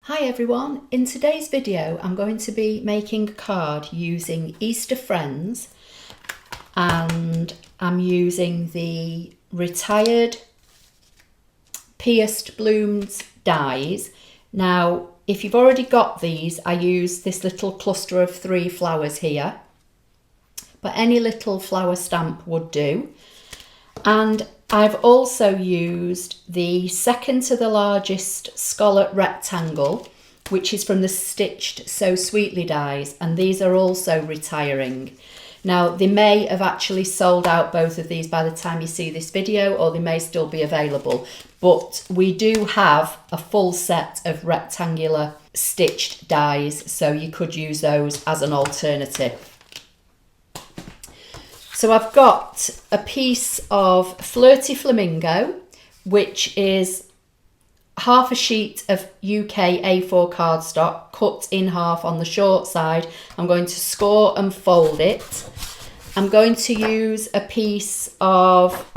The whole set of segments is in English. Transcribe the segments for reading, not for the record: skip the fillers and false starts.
Hi everyone, in today's video I'm going to be making a card using Easter Friends and I'm using the retired pierced blooms dies. Now if you've already got these, I use this little cluster of 3 flowers here, but any little flower stamp would do. And I've also used the second to the largest scallop rectangle, which is from the Stitched So Sweetly dies, and these are also retiring. Now they may have actually sold out, both of these, by the time you see this video, or they may still be available, but we do have a full set of rectangular stitched dies, so you could use those as an alternative. So I've got a piece of Flirty Flamingo, which is half a sheet of UK A4 cardstock cut in half on the short side. I'm going to score and fold it. I'm going to use a piece of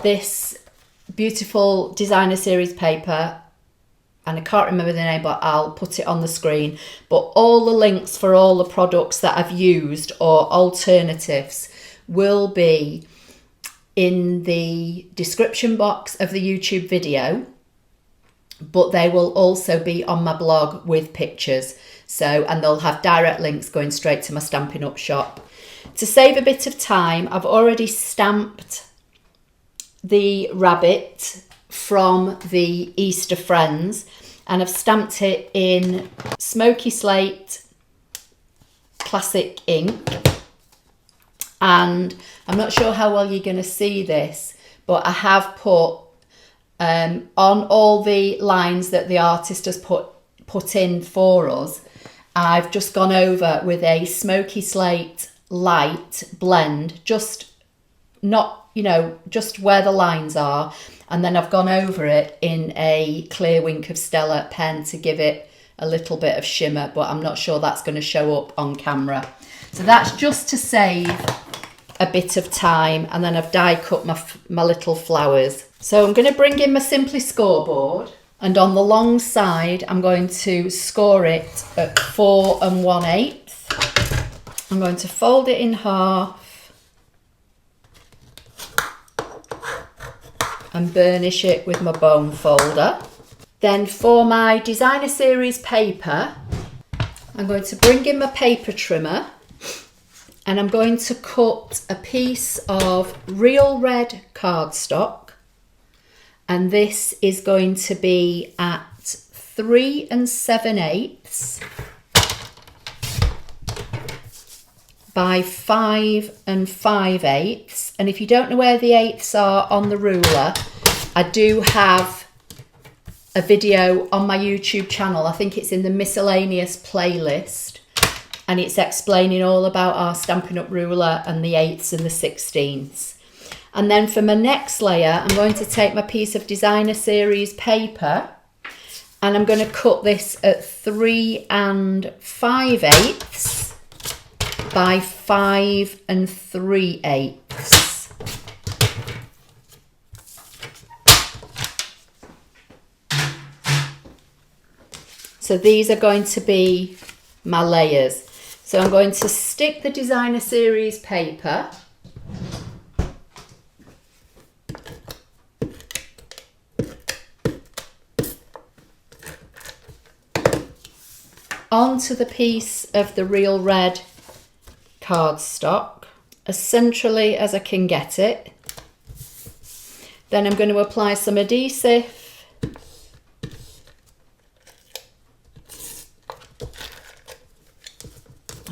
this beautiful designer series paper, and I can't remember the name, but I'll put it on the screen. But all the links for all the products that I've used or alternatives will be in the description box of the YouTube video, but they will also be on my blog with pictures. So, and they'll have direct links going straight to my Stampin' Up shop. To save a bit of time, I've already stamped the rabbit from the Easter Friends, and I've stamped it in Smoky Slate Classic ink. And I'm not sure how well you're going to see this, but I have put on all the lines that the artist has put in for us, I've just gone over with a Smoky Slate light blend, just not, just where the lines are, and then I've gone over it in a clear Wink of Stella pen to give it a little bit of shimmer, but I'm not sure that's going to show up on camera. So that's just to save a bit of time, and then I've die cut my little flowers. So I'm going to bring in my Simply scoreboard, and on the long side I'm going to score it at 4 1/8. I'm going to fold it in half and burnish it with my bone folder. Then for my designer series paper, I'm going to bring in my paper trimmer, and I'm going to cut a piece of real red cardstock, and this is going to be at 3 7/8 by 5 5/8. And if you don't know where the eighths are on the ruler, I do have a video on my YouTube channel. I think it's in the miscellaneous playlist, and it's explaining all about our Stampin' Up ruler and the 8ths and the 16ths. And then for my next layer, I'm going to take my piece of designer series paper, and I'm going to cut this at 3 5/8 by 5 3/8. So these are going to be my layers. So I'm going to stick the designer series paper onto the piece of the real red cardstock as centrally as I can get it. Then I'm going to apply some adhesive .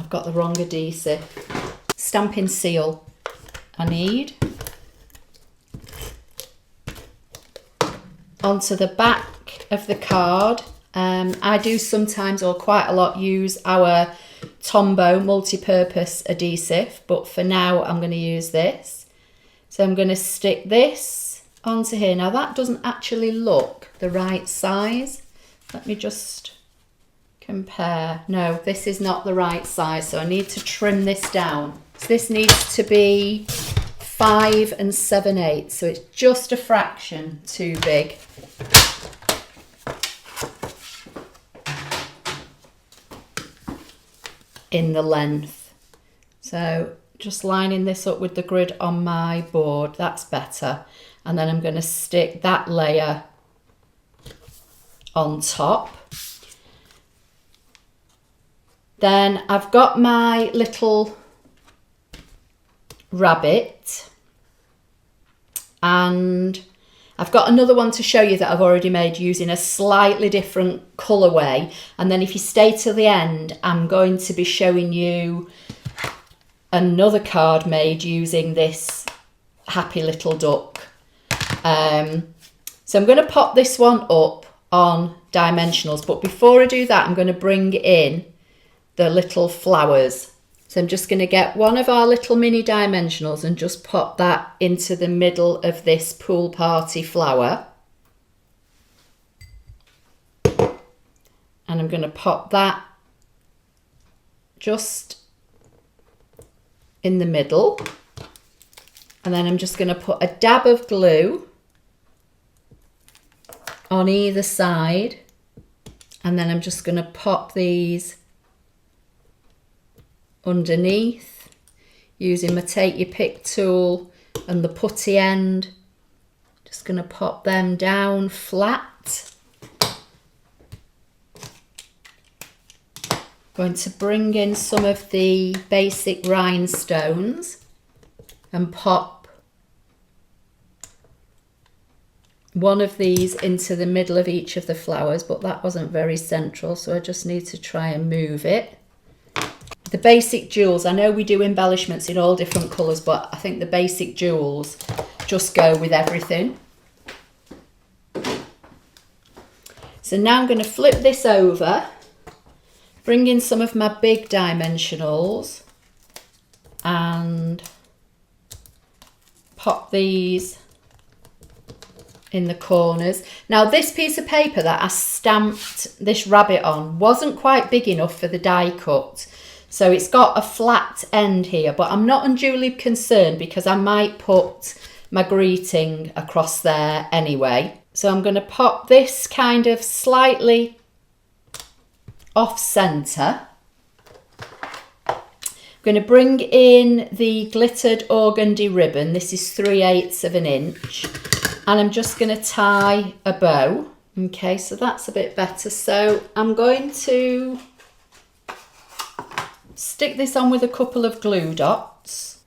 Got the wrong adhesive. Stampin' seal I need. Onto the back of the card. I do sometimes, or quite a lot, use our Tombow multi-purpose adhesive, but for now I'm going to use this. So I'm going to stick this onto here. Now that doesn't actually look the right size. Let me just compare. No, this is not the right size, so I need to trim this down. So this needs to be 5 7/8, so it's just a fraction too big. in the length. So just lining this up with the grid on my board, that's better. And then I'm going to stick that layer on top. Then I've got my little rabbit, and I've got another one to show you that I've already made using a slightly different colourway. And then if you stay till the end, I'm going to be showing you another card made using this happy little duck. So I'm going to pop this one up on dimensionals, but before I do that, I'm going to bring in the little flowers. So I'm just going to get one of our little mini dimensionals and just pop that into the middle of this pool party flower. And I'm going to pop that just in the middle. And then I'm just going to put a dab of glue on either side. And then I'm just going to pop these underneath using my take your pick tool and the putty end. Just going to pop them down flat. Going to bring in some of the basic rhinestones and pop one of these into the middle of each of the flowers, but that wasn't very central, so I just need to try and move it. The basic jewels, I know we do embellishments in all different colours, but I think the basic jewels just go with everything. So now I'm going to flip this over, bring in some of my big dimensionals and pop these in the corners. Now this piece of paper that I stamped this rabbit on wasn't quite big enough for the die cut. So it's got a flat end here, but I'm not unduly concerned because I might put my greeting across there anyway. So I'm going to pop this kind of slightly off centre. I'm going to bring in the glittered organdy ribbon. This is 3/8 of an inch. And I'm just going to tie a bow. Okay, so that's a bit better. So I'm going to stick this on with a couple of glue dots.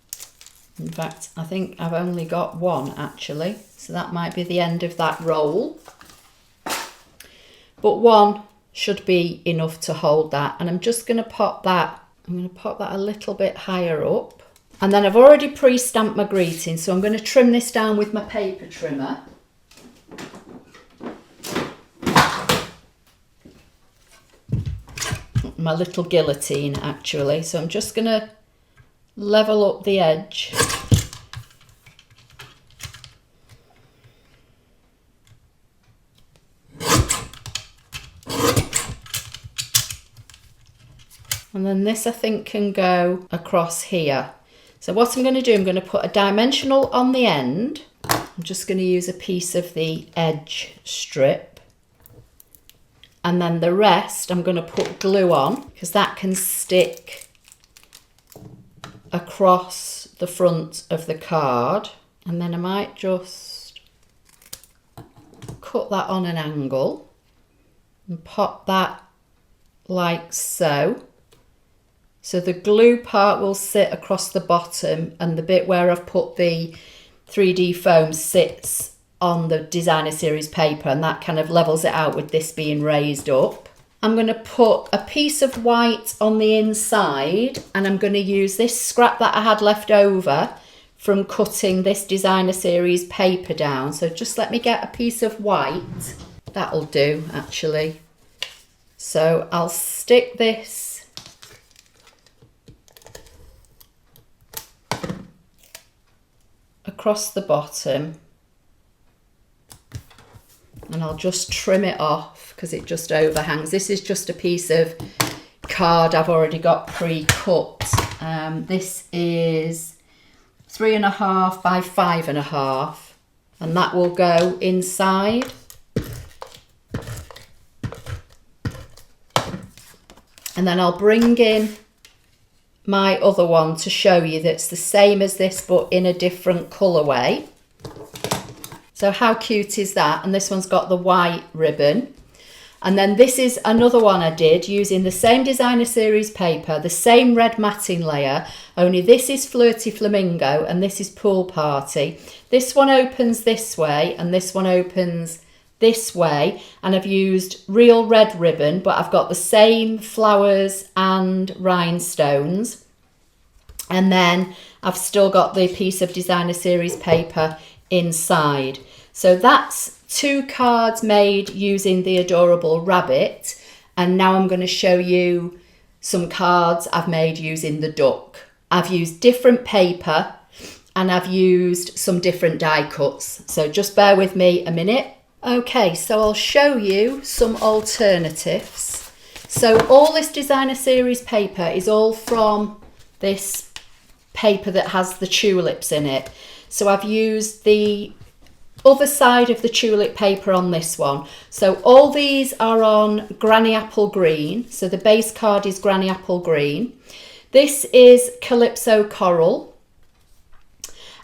In fact, I think I've only got one actually. So that might be the end of that roll. But one should be enough to hold that. And I'm just going to pop that, I'm going to pop that a little bit higher up. And then I've already pre-stamped my greeting, so I'm going to trim this down with my paper trimmer. My little guillotine actually. So I'm just going to level up the edge. And then this I think can go across here. So what I'm going to do, I'm going to put a dimensional on the end. I'm just going to use a piece of the edge strip. And then the rest I'm going to put glue on because that can stick across the front of the card. And then I might just cut that on an angle and pop that like so. So the glue part will sit across the bottom and the bit where I've put the 3D foam sits on the designer series paper, and that kind of levels it out with this being raised up. I'm going to put a piece of white on the inside, and I'm going to use this scrap that I had left over from cutting this designer series paper down. So just let me get a piece of white. That'll do actually. So I'll stick this across the bottom. And I'll just trim it off because it just overhangs. This is just a piece of card I've already got pre-cut. This is 3.5 by 5.5, and that will go inside. And then I'll bring in my other one to show you that's the same as this but in a different colourway. So how cute is that? And this one's got the white ribbon. And then this is another one I did using the same designer series paper, the same red matting layer, only this is Flirty Flamingo and this is Pool Party. This one opens this way and this one opens this way, and I've used real red ribbon, but I've got the same flowers and rhinestones. And then I've still got the piece of designer series paper inside. So that's 2 cards made using the adorable rabbit. And now I'm going to show you some cards I've made using the duck. I've used different paper and I've used some different die cuts. So just bear with me a minute. Okay, so I'll show you some alternatives. So all this designer series paper is all from this paper that has the tulips in it. So I've used the other side of the tulip paper on this one. So all these are on Granny Apple Green. So the base card is Granny Apple Green. This is Calypso Coral.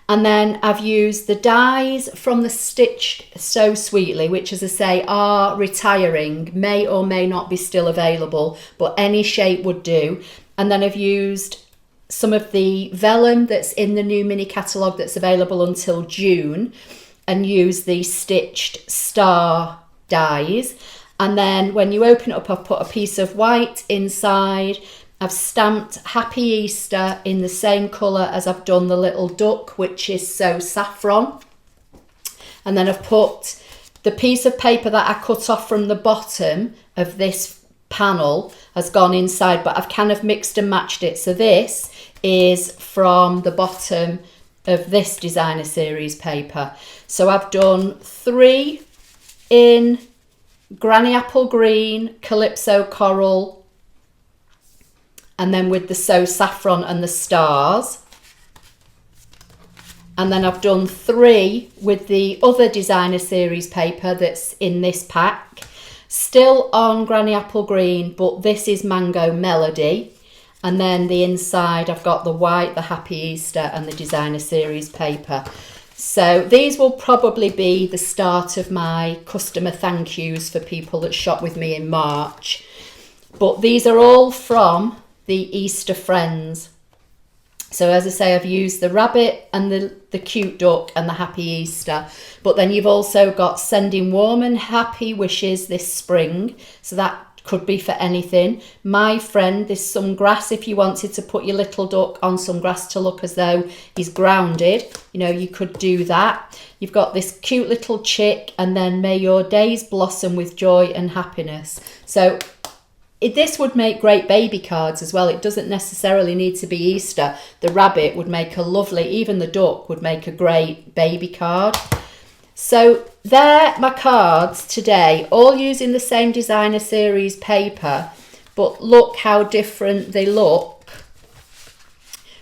And then I've used the dies from the Stitched So Sweetly, which, as I say, are retiring, may or may not be still available, but any shape would do. And then I've used some of the vellum that's in the new mini catalogue that's available until June, and use the Stitched Star dies. And then when you open it up, I've put a piece of white inside. I've stamped Happy Easter in the same colour as I've done the little duck, which is So Saffron. And then I've put the piece of paper that I cut off from the bottom of this panel has gone inside, but I've kind of mixed and matched it. So this is from the bottom of this designer series paper. So I've done 3 in Granny Apple Green, Calypso Coral, and then with the So Saffron and the stars. And then I've done 3 with the other designer series paper that's in this pack. Still on Granny Apple Green, but this is Mango Melody. And then the inside, I've got the white, the Happy Easter and the designer series paper. So these will probably be the start of my customer thank yous for people that shop with me in March. But these are all from the Easter Friends. So as I say, I've used the rabbit and the cute duck and the Happy Easter. But then you've also got sending warm and happy wishes this spring. So that could be for anything. My friend, there's some grass if you wanted to put your little duck on some grass to look as though he's grounded. You know, you could do that. You've got this cute little chick, and then may your days blossom with joy and happiness. So this would make great baby cards as well. It doesn't necessarily need to be Easter. The rabbit would make a lovely, even the duck would make a great baby card. So they're my cards today, all using the same designer series paper, but look how different they look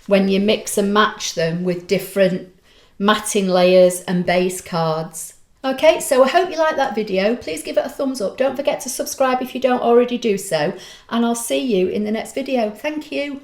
when you mix and match them with different matting layers and base cards. Okay, so I hope you liked that video. Please give it a thumbs up. Don't forget to subscribe if you don't already do so, and I'll see you in the next video. Thank you.